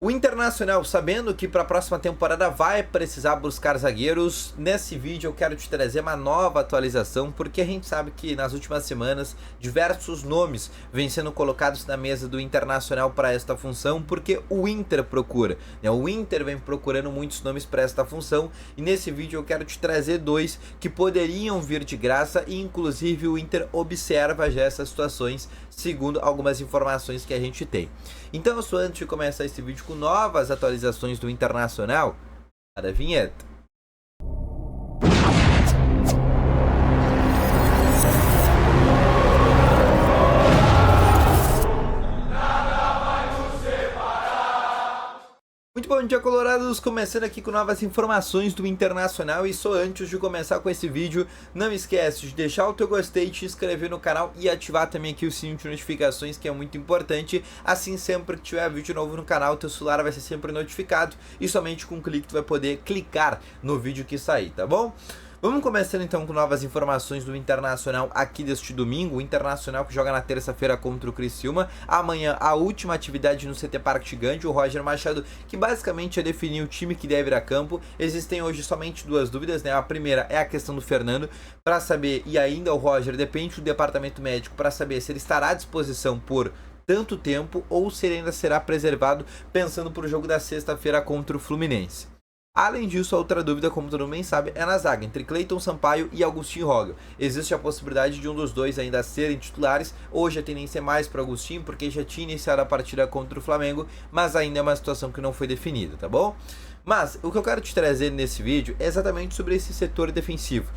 O Internacional, sabendo que para a próxima temporada vai precisar buscar zagueiros, nesse vídeo eu quero te trazer uma nova atualização, porque a gente sabe que nas últimas semanas diversos nomes vêm sendo colocados na mesa do Internacional para esta função, porque o Inter procura, né? O Inter vem procurando muitos nomes para esta função, e nesse vídeo eu quero te trazer dois que poderiam vir de graça, e inclusive o Inter observa já essas situações, segundo algumas informações que a gente tem. Então, antes de começar esse vídeo com novas atualizações do Internacional, para a vinheta. Muito bom dia, colorados, começando aqui com novas informações do Internacional. E só antes de começar com esse vídeo, não esquece de deixar o teu gostei, te inscrever no canal e ativar também aqui o sininho de notificações, que é muito importante. Assim, sempre que tiver vídeo novo no canal, teu celular vai ser sempre notificado, e somente com um clique tu vai poder clicar no vídeo que sair, tá bom? Vamos começando então com novas informações do Internacional aqui deste domingo. O Internacional que joga na terça-feira contra o Criciúma. Amanhã a última atividade no CT Parque Gigante. O Roger Machado, que basicamente é definir o time que deve ir a campo. Existem hoje somente duas dúvidas, né? A primeira é a questão do Fernando, para saber, e ainda o Roger depende do departamento médico para saber se ele estará à disposição por tanto tempo ou se ele ainda será preservado, pensando para o jogo da sexta-feira contra o Fluminense. Além disso, a outra dúvida, como todo mundo bem sabe, é na zaga, entre Cleiton Sampaio e Agustinho Rogel. Existe a possibilidade de um dos dois ainda serem titulares. Hoje a tendência é mais para Agustinho, porque já tinha iniciado a partida contra o Flamengo, mas ainda é uma situação que não foi definida, tá bom? Mas o que eu quero te trazer nesse vídeo é exatamente sobre esse setor defensivo.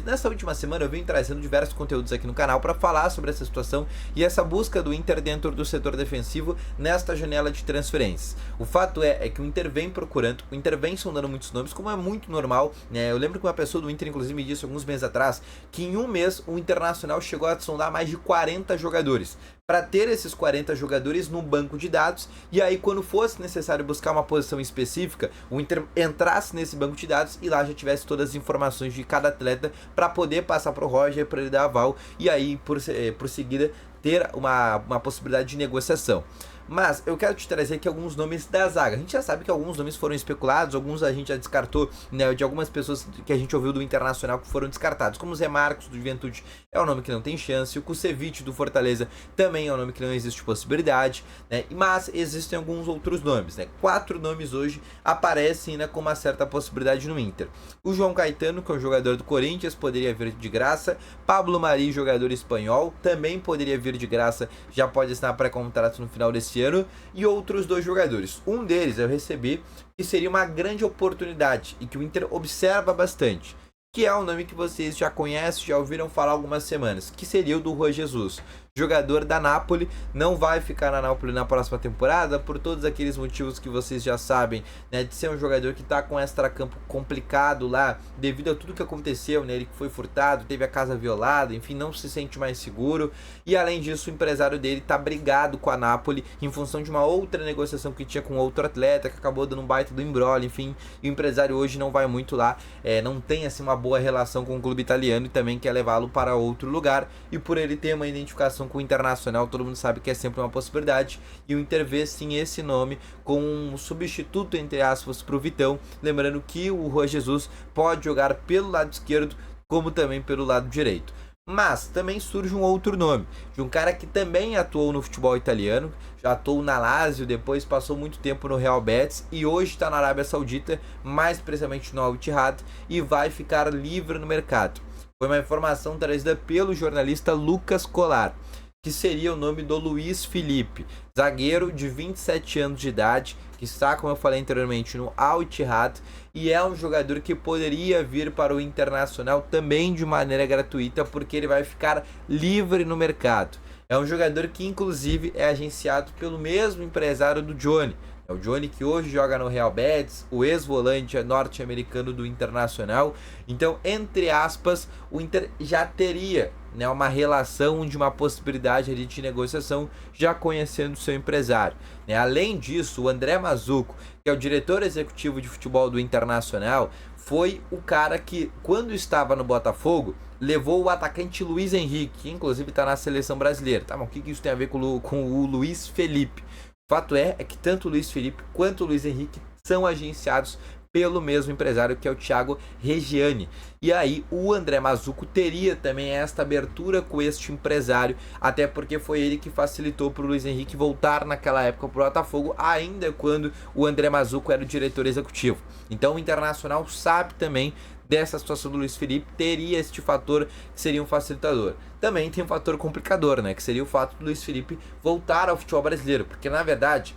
Nessa última semana eu venho trazendo diversos conteúdos aqui no canal para falar sobre essa situação e essa busca do Inter dentro do setor defensivo nesta janela de transferências. O fato é que o Inter vem procurando, o Inter vem sondando muitos nomes, como é muito normal, né? Eu lembro que uma pessoa do Inter inclusive me disse alguns meses atrás que em um mês o Internacional chegou a sondar mais de 40 jogadores, para ter esses 40 jogadores no banco de dados, e aí quando fosse necessário buscar uma posição específica, o Inter entrasse nesse banco de dados e lá já tivesse todas as informações de cada atleta para poder passar para o Roger, para ele dar aval, e aí por seguida ter uma possibilidade de negociação. Mas eu quero te trazer aqui alguns nomes da zaga. A gente já sabe que alguns nomes foram especulados, alguns a gente já descartou, né, de algumas pessoas que a gente ouviu do Internacional que foram descartados, como o Zé Marcos do Juventude é um nome que não tem chance, o Kusevich do Fortaleza também é um nome que não existe possibilidade, né, mas existem alguns outros nomes, né, 4 nomes hoje aparecem, né, com uma certa possibilidade no Inter. O João Caetano, que é um jogador do Corinthians, poderia vir de graça. Pablo Mari, jogador espanhol, também poderia vir de graça, já pode assinar pré-contrato no final desse ano. E outros dois jogadores, um deles eu recebi que seria uma grande oportunidade e que o Inter observa bastante, que é um nome que vocês já conhecem, já ouviram falar algumas semanas, que seria o do Juan Jesus, jogador da Napoli. Não vai ficar na Napoli na próxima temporada por todos aqueles motivos que vocês já sabem, né, de ser um jogador que está com extracampo complicado lá, devido a tudo que aconteceu, né, ele foi furtado, teve a casa violada, enfim, não se sente mais seguro, e além disso o empresário dele está brigado com a Napoli em função de uma outra negociação que tinha com outro atleta, que acabou dando um baita do embrolho, enfim, e o empresário hoje não vai muito lá, não tem assim uma boa relação com o clube italiano e também quer levá-lo para outro lugar, e por ele ter uma identificação com o Internacional, todo mundo sabe que é sempre uma possibilidade, e o Inter vê sim esse nome com um substituto, entre aspas, para o Vitão, lembrando que o Juan Jesus pode jogar pelo lado esquerdo como também pelo lado direito. Mas também surge um outro nome, de um cara que também atuou no futebol italiano, já atuou na Lazio, depois passou muito tempo no Real Betis e hoje está na Arábia Saudita, mais precisamente no Al Ittihad, e vai ficar livre no mercado. Foi uma informação trazida pelo jornalista Lucas Colar, que seria o nome do Luiz Felipe, zagueiro de 27 anos de idade, que está, como eu falei anteriormente, no Al Ittihad, e é um jogador que poderia vir para o Internacional também de maneira gratuita, porque ele vai ficar livre no mercado. É um jogador que inclusive é agenciado pelo mesmo empresário do Johnny. É o Johnny que hoje joga no Real Betis, o ex-volante norte-americano do Internacional. Então, entre aspas, o Inter já teria, né, uma relação de uma possibilidade ali de negociação, já conhecendo seu empresário, né? Além disso, o André Mazzucco, que é o diretor executivo de futebol do Internacional, foi o cara que, quando estava no Botafogo, levou o atacante Luiz Henrique, que inclusive está na seleção brasileira. Tá, mas o que isso tem a ver com o Luiz Felipe? Fato é que tanto o Luiz Felipe quanto o Luiz Henrique são agenciados pelo mesmo empresário, que é o Thiago Reggiani. E aí o André Mazzucco teria também esta abertura com este empresário, até porque foi ele que facilitou para o Luiz Henrique voltar naquela época para o Botafogo, ainda quando o André Mazzucco era o diretor executivo. Então o Internacional sabe também dessa situação do Luiz Felipe, teria este fator que seria um facilitador. Também tem um fator complicador, né, que seria o fato do Luiz Felipe voltar ao futebol brasileiro, porque na verdade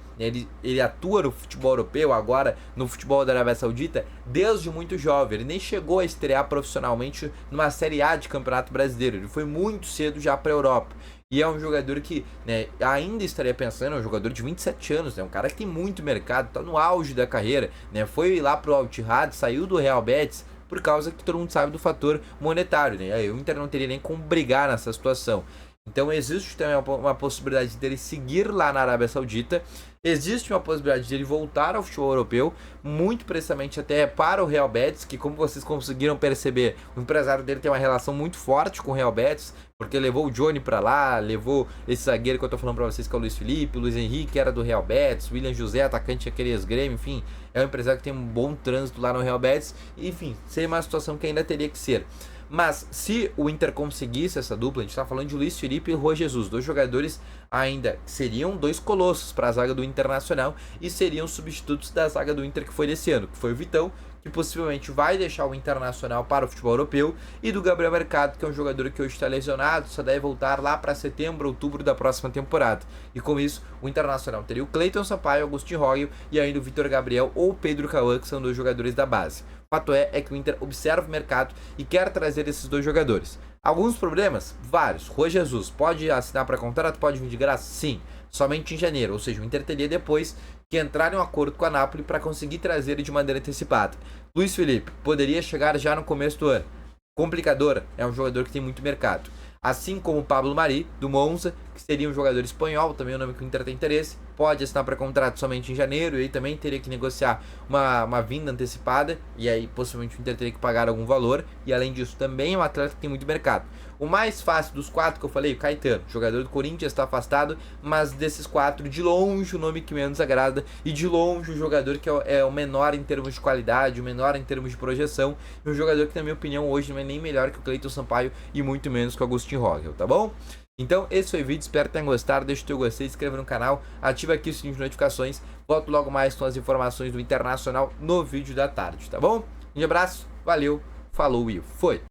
ele atua no futebol europeu, agora no futebol da Arábia Saudita, desde muito jovem. Ele nem chegou a estrear profissionalmente numa Série A de Campeonato Brasileiro, ele foi muito cedo já para a Europa. E é um jogador que, né, ainda estaria pensando, é um jogador de 27 anos, né, um cara que tem muito mercado, está no auge da carreira, né, foi lá pro Al Ittihad, saiu do Real Betis, por causa que todo mundo sabe do fator monetário, né? Aí o Inter não teria nem como brigar nessa situação. Então existe também uma possibilidade dele seguir lá na Arábia Saudita, existe uma possibilidade dele voltar ao futebol europeu, muito precisamente até para o Real Betis, que como vocês conseguiram perceber, o empresário dele tem uma relação muito forte com o Real Betis, porque levou o Johnny para lá, levou esse zagueiro que eu tô falando para vocês, que é o Luiz Felipe, o Luiz Henrique era do Real Betis, William José, atacante aquele ex-Grêmio, enfim, é um empresário que tem um bom trânsito lá no Real Betis, enfim, seria uma situação que ainda teria que ser. Mas se o Inter conseguisse essa dupla, a gente está falando de Luiz Felipe e Rô Jesus, dois jogadores ainda seriam dois colossos para a zaga do Internacional e seriam substitutos da zaga do Inter que foi desse ano, que foi o Vitão, que possivelmente vai deixar o Internacional para o futebol europeu, e do Gabriel Mercado, que é um jogador que hoje está lesionado, só deve voltar lá para setembro, outubro da próxima temporada. E com isso, o Internacional teria o Cleiton Sampaio, Agustin Rogel e ainda o Vitor Gabriel ou Pedro Cauã, que são dois jogadores da base. O fato é que o Inter observa o mercado e quer trazer esses dois jogadores. Alguns problemas? Vários. Rô Jesus pode assinar para contrato? Pode vir de graça? Sim. Somente em janeiro, ou seja, o Inter teria depois que entrar em um acordo com a Napoli para conseguir trazer ele de maneira antecipada. Luiz Felipe poderia chegar já no começo do ano. Complicador, é um jogador que tem muito mercado. Assim como o Pablo Mari, do Monza, que seria um jogador espanhol, também é um nome que o Inter tem interesse, pode assinar para contrato somente em janeiro, e aí também teria que negociar uma vinda antecipada, e aí possivelmente o Inter teria que pagar algum valor, e além disso também é um atleta que tem muito mercado. O mais fácil dos quatro que eu falei, o Caetano, jogador do Corinthians, está afastado, mas desses quatro, de longe o nome que menos agrada, e de longe o jogador que é o menor em termos de qualidade, o menor em termos de projeção, e um jogador que na minha opinião hoje não é nem melhor que o Cleiton Sampaio, e muito menos que o Agustin Rogel, tá bom? Então esse foi o vídeo, espero que tenham gostado, deixa o teu gostei, se inscreva no canal, ativa aqui o sininho de notificações, volto logo mais com as informações do Internacional no vídeo da tarde, tá bom? Um abraço, valeu, falou e foi!